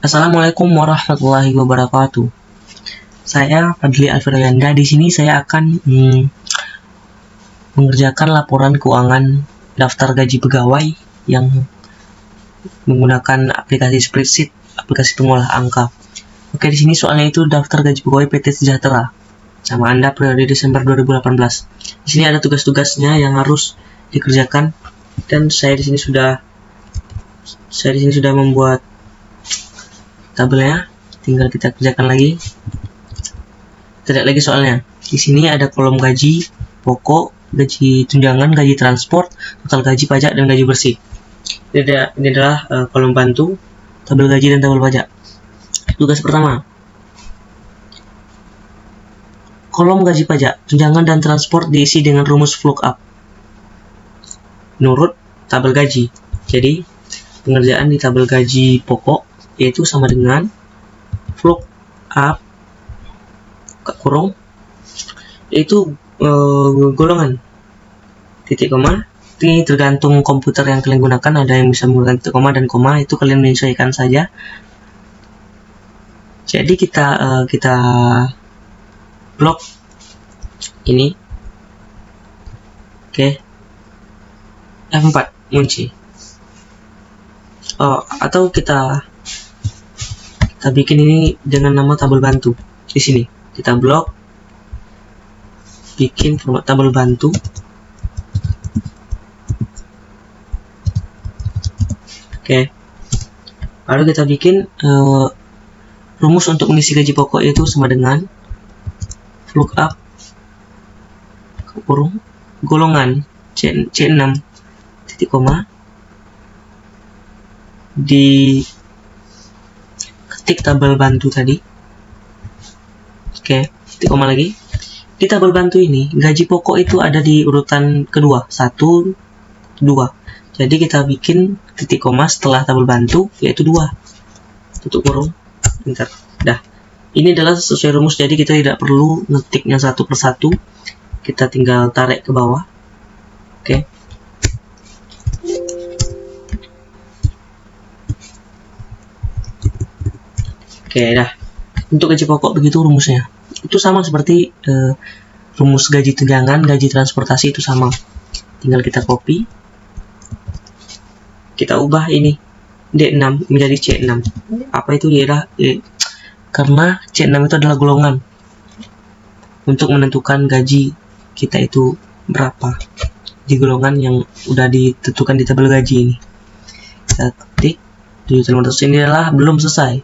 Assalamualaikum warahmatullahi wabarakatuh. Saya Fadli Alfirayanda. Di sini saya akan mengerjakan laporan keuangan daftar gaji pegawai yang menggunakan aplikasi spreadsheet, aplikasi pengolah angka. Oke, di sini soalnya itu daftar gaji pegawai PT Sejahtera sama Anda periode Desember 2018. Di sini ada tugas-tugasnya yang harus dikerjakan dan saya di sini sudah membuat tabelnya, tinggal kita kerjakan lagi. Tidak lagi soalnya. Di sini ada kolom gaji pokok, gaji tunjangan, gaji transport, total gaji pajak dan gaji bersih. Ini adalah kolom bantu, tabel gaji dan tabel pajak. Tugas pertama. Kolom gaji pajak, tunjangan dan transport diisi dengan rumus VLOOKUP menurut tabel gaji. Jadi, pengerjaan di tabel gaji pokok yaitu sama dengan VLOOKUP kurung yaitu golongan titik koma. Ini tergantung komputer yang kalian gunakan, ada yang bisa menggunakan titik koma dan koma, itu kalian menyesuaikan saja. Jadi kita blok ini. Oke. F4 kunci. Atau kita bikin ini dengan nama tabel bantu. Di sini kita blok, bikin format tabel bantu. Oke. Lalu kita bikin rumus untuk mengisi gaji pokok itu sama dengan VLOOKUP kurung golongan C6 titik koma, di ketik tabel bantu tadi. Oke, titik koma lagi. Di tabel bantu ini gaji pokok itu ada di urutan kedua, 1, 2. Jadi kita bikin titik koma setelah tabel bantu yaitu 2. Tutup kurung. Bentar. Dah. Ini adalah sesuai rumus, jadi kita tidak perlu ngetiknya satu persatu. Kita tinggal tarik ke bawah. Oke. Oke, dah. Untuk gaji pokok begitu rumusnya. Itu sama seperti rumus gaji tunjangan, gaji transportasi itu sama. Tinggal kita copy. Kita ubah ini D6 menjadi C6. Apa itu dia? Karena C6 itu adalah golongan untuk menentukan gaji kita itu berapa di golongan yang udah ditentukan di tabel gaji ini. Kita ketik 7.500. Ini adalah belum selesai.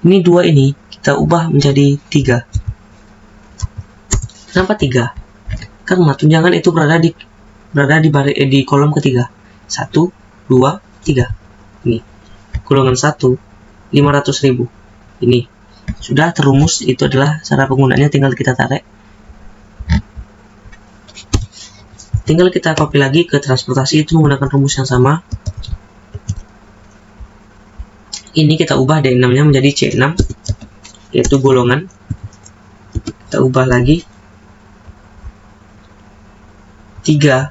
Ini 2 ini kita ubah menjadi 3. Kenapa 3? Karena tunjangan itu berada di kolom ketiga. 1, 2, 3. Ini golongan 1 500.000. Ini sudah terumus, itu adalah cara penggunaannya, tinggal kita tarik. Tinggal kita copy lagi ke transportasi, itu menggunakan rumus yang sama. Ini kita ubah D6 nya menjadi C6 yaitu golongan. Kita ubah lagi 3.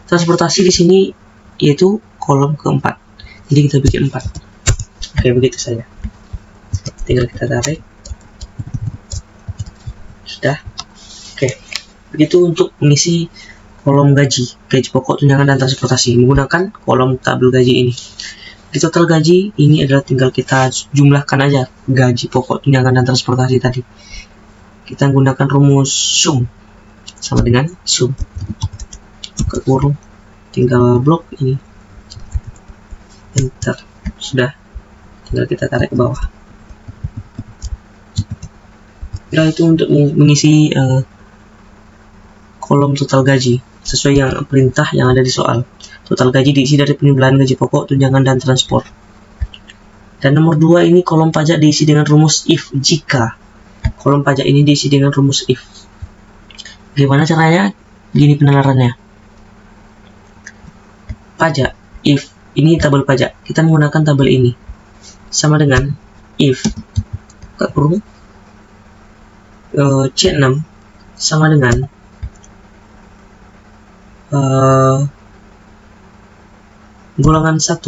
Transportasi di sini yaitu kolom keempat. Jadi kita bikin 4. Oke, begitu saja. Tinggal kita tarik. Sudah. Oke. Begitu untuk mengisi kolom gaji pokok, tunjangan dan transportasi menggunakan kolom tabel gaji ini. Di total gaji ini adalah tinggal kita jumlahkan aja gaji pokok, tunjangan dan transportasi tadi. Kita menggunakan rumus sum sama dengan sum ke kurung, tinggal blok ini, enter. Sudah, tinggal kita tarik ke bawah. Nah, itu untuk mengisi kolom total gaji sesuai yang perintah yang ada di soal. Total gaji diisi dari penjumlahan gaji pokok, tunjangan dan transport. Dan nomor 2 ini kolom pajak diisi dengan rumus if jika. Kolom pajak ini diisi dengan rumus if. Gimana caranya? Gini penalarannya. Pajak if, ini tabel pajak. Kita menggunakan tabel ini. Sama dengan if kurung C6 sama dengan golongan 1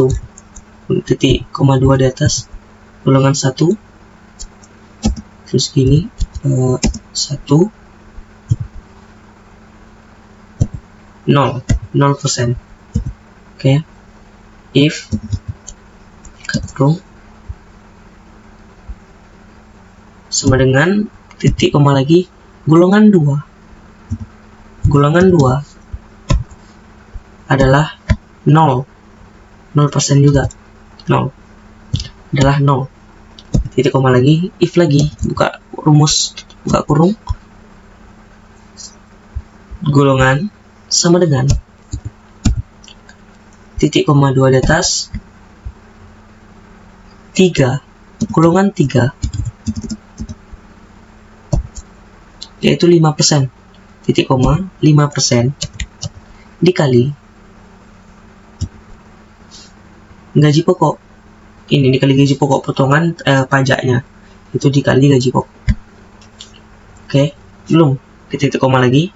titik koma 2 di atas golongan 1, terus gini 1 0%. Oke. If kurung sama dengan titik koma lagi golongan 2 adalah 0% juga, 0 adalah 0, titik koma lagi, if lagi, buka rumus, buka kurung, golongan sama dengan titik koma 2 di atas 3, golongan 3 yaitu 5%, titik koma 5% dikali gaji pokok, ini dikali gaji pokok potongan pajaknya, itu dikali gaji pokok. Oke, belum kita titik koma lagi,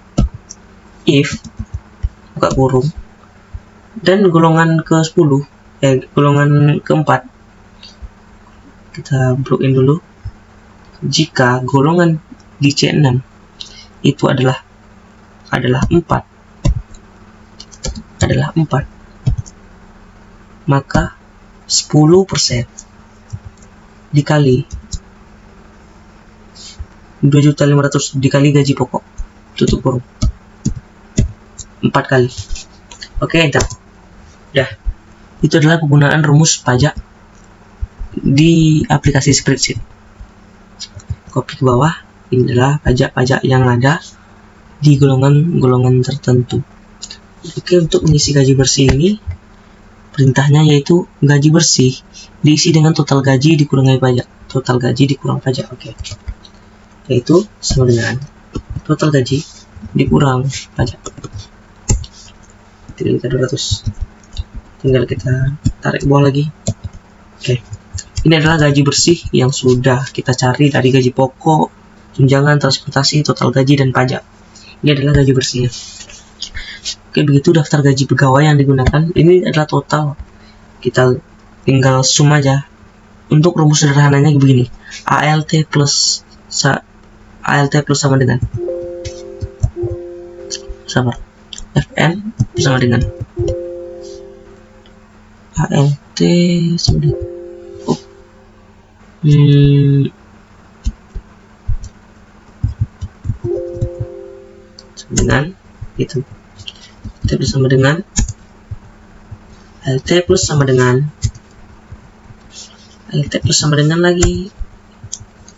if buka kurung, dan golongan ke-10 golongan ke-4 kita block in dulu, jika golongan di C6 itu adalah 4, maka 10% dikali 2.500.000 dikali gaji pokok, tutup kurung, 4 kali. Oke, enter. Ya, itu adalah penggunaan rumus pajak di aplikasi spreadsheet. Copy ke bawah, ini adalah pajak-pajak yang ada di golongan-golongan tertentu. Oke, untuk mengisi gaji bersih ini, perintahnya yaitu gaji bersih diisi dengan total gaji dikurangi pajak. Total gaji dikurang pajak, oke. Yaitu sama dengan total gaji dikurang pajak. 3.200. Tinggal kita tarik ke bawah lagi. Oke. Ini adalah gaji bersih yang sudah kita cari dari gaji pokok, tunjangan, transportasi, total gaji, dan pajak. Ini adalah gaji bersihnya. Oke, begitu daftar gaji pegawai yang digunakan. Ini adalah total. Kita tinggal sum aja. Untuk rumus sederhananya begini. ALT plus sama dengan FN sama dengan ALT sama dengan sama dengan itu. ALT plus sama dengan ALT plus sama dengan ALT plus sama dengan lagi.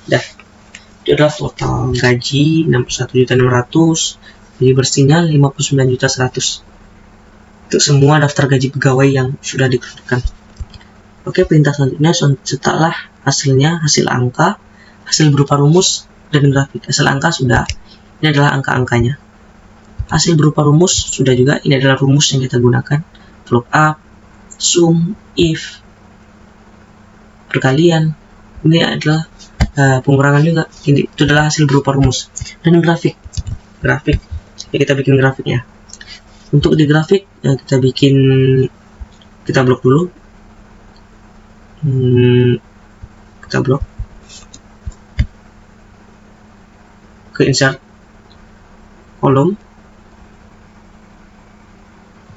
Dah, itu adalah total gaji 61.600.000, gaji bersihnya 59.100.000 untuk semua daftar gaji pegawai yang sudah dikeluarkan. Oke, perintah selanjutnya setelah hasil angka, hasil berupa rumus dan grafik. Hasil angka sudah, ini adalah angka-angkanya. Hasil berupa rumus sudah juga, ini adalah rumus yang kita gunakan. Lookup, sum, if, perkalian, ini adalah pengurangan juga. Ini itu adalah hasil berupa rumus. Dan grafik, ya, kita bikin grafiknya. Untuk di grafik kita blok dulu. Kita blok ke insert kolom.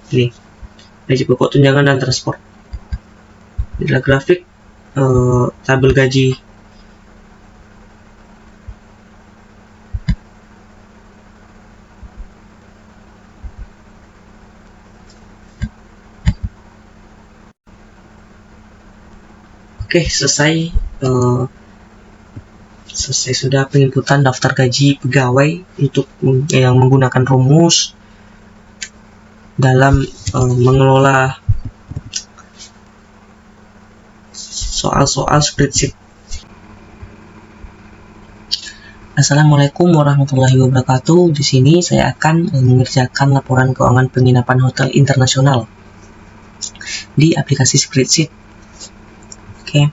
Ini gaji pokok, tunjangan, dan transport. Ini adalah grafik tabel gaji. Oke, selesai sudah penginputan daftar gaji pegawai untuk yang menggunakan rumus dalam mengelola soal-soal spreadsheet. Assalamualaikum warahmatullahi wabarakatuh. Di sini saya akan mengerjakan laporan keuangan penginapan hotel internasional di aplikasi spreadsheet. Oke.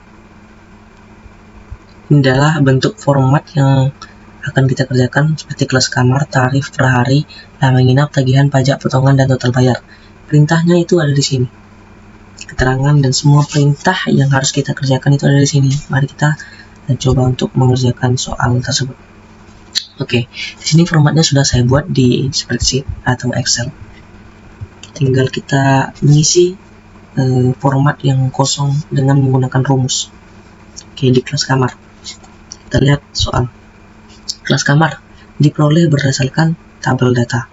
Ini adalah bentuk format yang akan kita kerjakan seperti kelas kamar, tarif per hari, lama nginap, tagihan, pajak, potongan, dan total bayar. Perintahnya itu ada di sini. keterangan dan semua perintah yang harus kita kerjakan itu ada di sini. Mari kita coba untuk mengerjakan soal tersebut. Oke, di sini formatnya sudah saya buat di spreadsheet atau Excel. Tinggal kita mengisi format yang kosong dengan menggunakan rumus. Oke, di kelas kamar kita lihat soal. Kelas kamar diperoleh berdasarkan tabel data.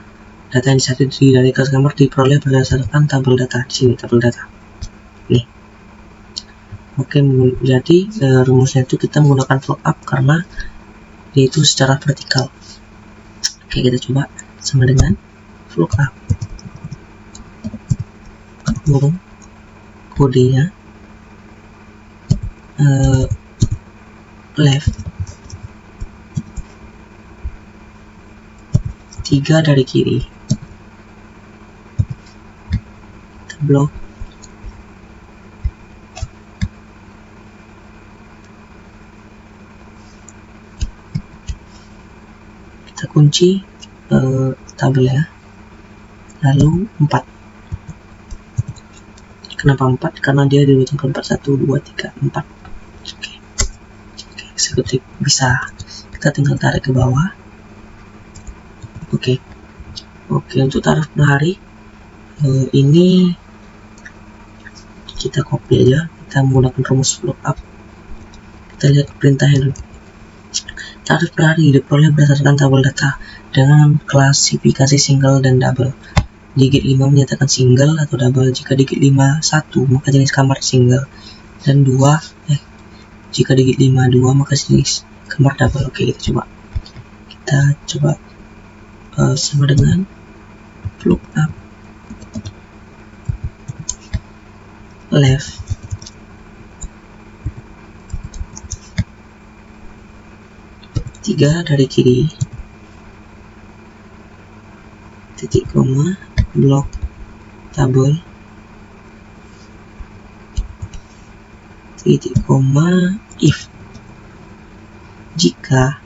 Data yang dicatat dari kelas kamar diperoleh berdasarkan tabel data. Di sini tabel data. Nih. Oke, jadi rumusnya itu kita menggunakan lookup karena yaitu secara vertikal. Oke, kita coba sama dengan lookup. Kurung kodenya left 3 dari kiri, kita blok kita kunci tabel ya, lalu 4. Kenapa 4? Karena dia diurutan ke 4, 1, 2, 3, 4. Oke, eksekutif bisa. Kita tinggal tarik ke bawah. Oke, untuk tarif per hari ini kita copy aja. Kita menggunakan rumus lookup. Kita lihat perintahnya dulu. Tarif per hari diperoleh berdasarkan tabel data dengan klasifikasi single dan double. Digit 5 menyatakan single atau double. Jika digit 5 1 maka jenis kamar single, dan 2 jika digit 5 2 maka jenis kamar double. Oke, kita coba sama dengan lookup left 3 dari kiri, titik koma, blok tabel, titik koma, if jika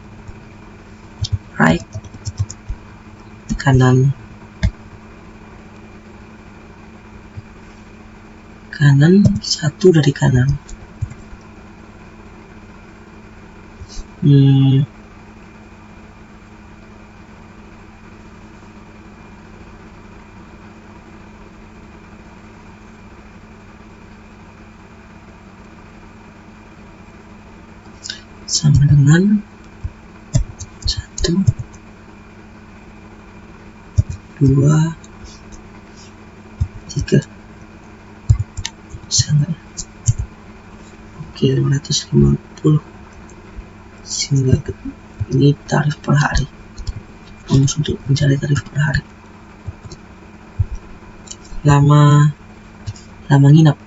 right kanan 1 dari kanan, sama dengan 1 2 3 bisa nggak ya? Oke, 550 sehingga ini tarif per hari. Rumus untuk mencari tarif per hari. Lama nginap.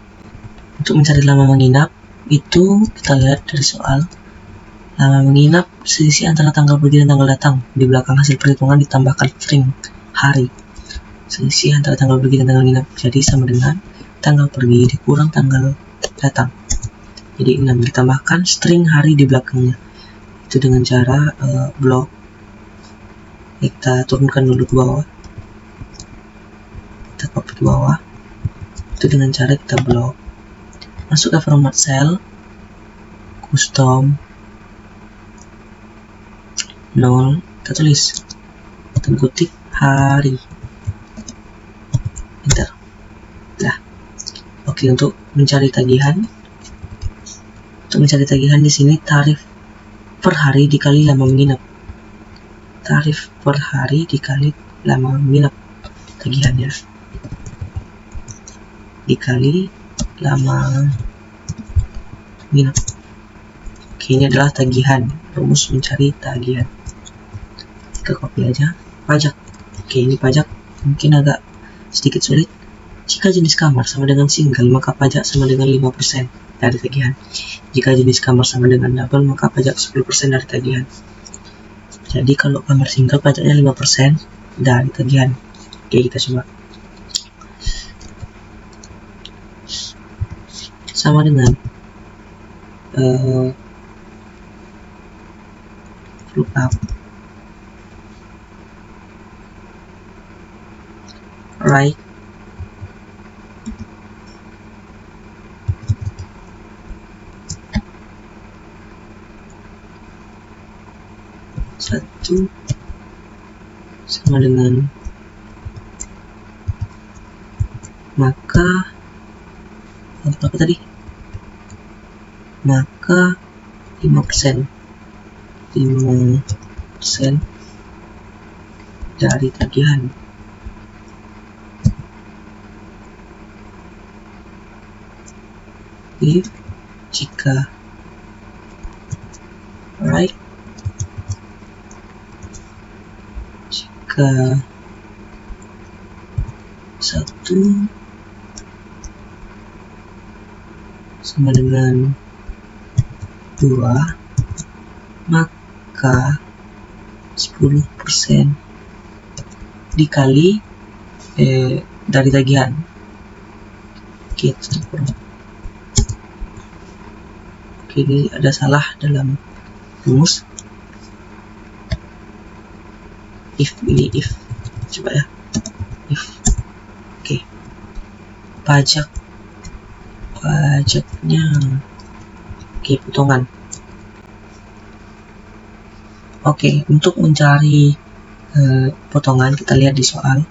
Untuk mencari lama menginap itu kita lihat dari soal. Lama menginap selisih antara tanggal pergi dan tanggal datang. Di belakang hasil perhitungan ditambahkan string hari. Selisih antara tanggal pergi dan tanggal menginap jadi sama dengan tanggal pergi dikurang tanggal datang. Jadi 6 ditambahkan string hari di belakangnya. Itu dengan cara blok. Kita turunkan dulu ke bawah. Kita copy ke bawah. Itu dengan cara kita blok. Masuk ke format cell, custom 0, kita tulis tanda kutip hari, enter. Nah, oke, untuk mencari tagihan di sini tarif per hari dikali lama menginap. Tarif per hari dikali lama menginap tagihannya dikali lama menginap. Oke, ini adalah tagihan, rumus mencari tagihan. Kita copy aja. Pajak. Oke, ini pajak mungkin agak sedikit sulit. Jika jenis kamar sama dengan single maka pajak sama dengan 5% dari tagihan. Jika jenis kamar sama dengan double maka pajak 10% dari tagihan. Jadi kalau kamar single pajaknya 5% dari tagihan. Oke, kita coba. Sama dengan lookup right itu sama dengan maka berapa tadi? Maka 5% dari tagihan. If jika right jika 1 sama dengan 2, maka 10% dikali dari tagihan. Oke, ini ada salah dalam rumus. If ini if, coba ya, if. Oke, pajaknya, oke, potongan. Oke, untuk mencari potongan kita lihat di soal.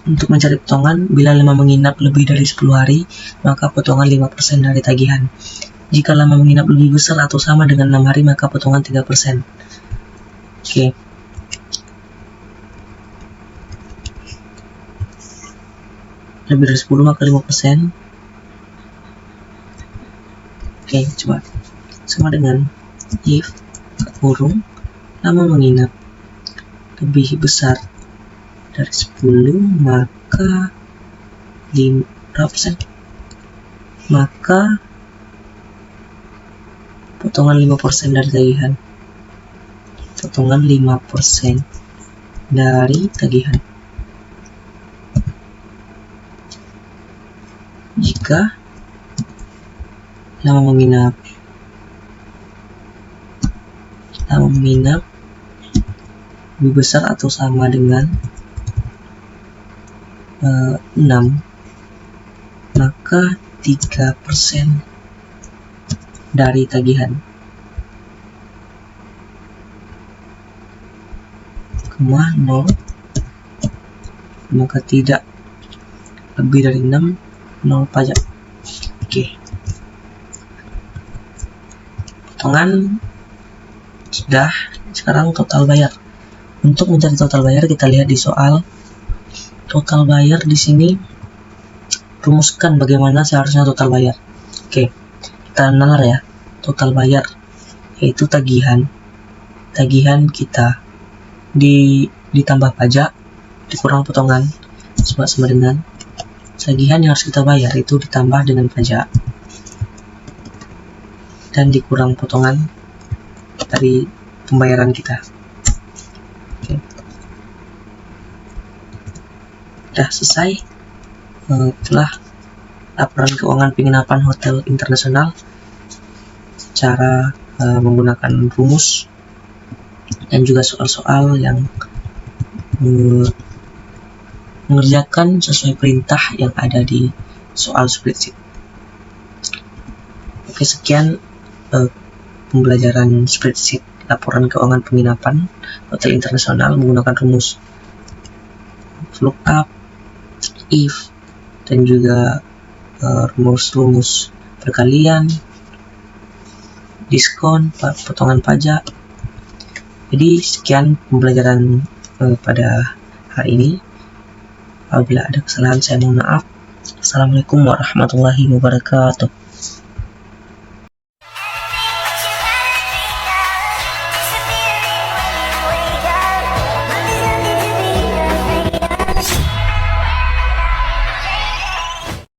Untuk mencari potongan, bila lama menginap lebih dari 10 hari, maka potongan 5% dari tagihan. Jika lama menginap lebih besar atau sama dengan 6 hari, maka potongan 3%. Oke. Lebih dari 10 maka 5%. Oke, coba. Sama dengan if kurung lama menginap lebih besar dari 10, maka 5%. Maka potongan 5% dari tagihan. Potongan 5% dari tagihan. Jika lama menginap lebih besar atau sama dengan 6, maka 3% dari tagihan. Koma 0, maka tidak lebih dari 6, 0 pajak. Oke. Potongan sudah. Sekarang total bayar. Untuk mencari total bayar, kita lihat di soal. Total bayar di sini rumuskan bagaimana seharusnya total bayar. Oke, kita nalar ya. Total bayar yaitu tagihan kita ditambah pajak dikurang potongan sama dengan tagihan yang harus kita bayar itu ditambah dengan pajak dan dikurang potongan dari pembayaran kita. Oke. Sudah selesai. Telah laporan keuangan penginapan hotel internasional cara menggunakan rumus dan juga soal-soal yang mengerjakan sesuai perintah yang ada di soal spreadsheet. Oke, sekian pembelajaran spreadsheet laporan keuangan penginapan hotel internasional menggunakan rumus lookup, if, dan juga rumus-rumus perkalian, diskon, potongan pajak. Jadi sekian pembelajaran pada hari ini. Apabila ada kesalahan saya mohon maaf. Assalamualaikum warahmatullahi wabarakatuh.